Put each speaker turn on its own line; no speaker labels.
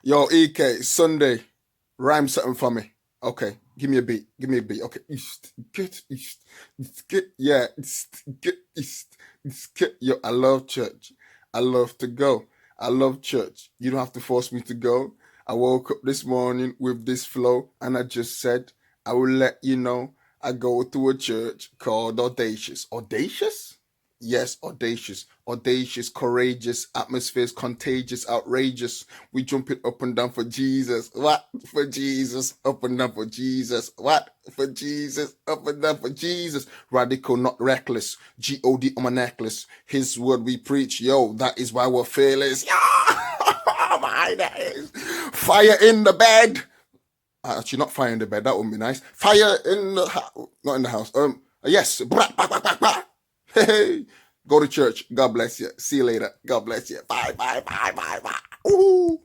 Yo, EK, Sunday, rhyme something for me. Okay, give me a beat. Give me a beat. Okay, east, get, yeah, get, get. Yo, I love church. I love to go. I love church. You don't have to force me to go. I woke up this morning with this flow, and I just said, I will let you know. I go to a church called Audacious. Audacious? Yes, audacious, audacious, courageous, atmospheres contagious, outrageous. We jump it up and down for Jesus. What? For Jesus. Up and down for Jesus. What? For Jesus. Up and down for Jesus. Radical, not reckless. God on my necklace. His word we preach. Yo, that is why we're fearless. Yeah! My days. Fire in the bed. Actually, not fire in the bed. That would be nice. Fire in the house. Not in the house. Yes. Blah, blah, blah, blah, blah. Hey. Go to church. God bless you. See you later. God bless you. Bye, bye, bye, bye, bye. Ooh.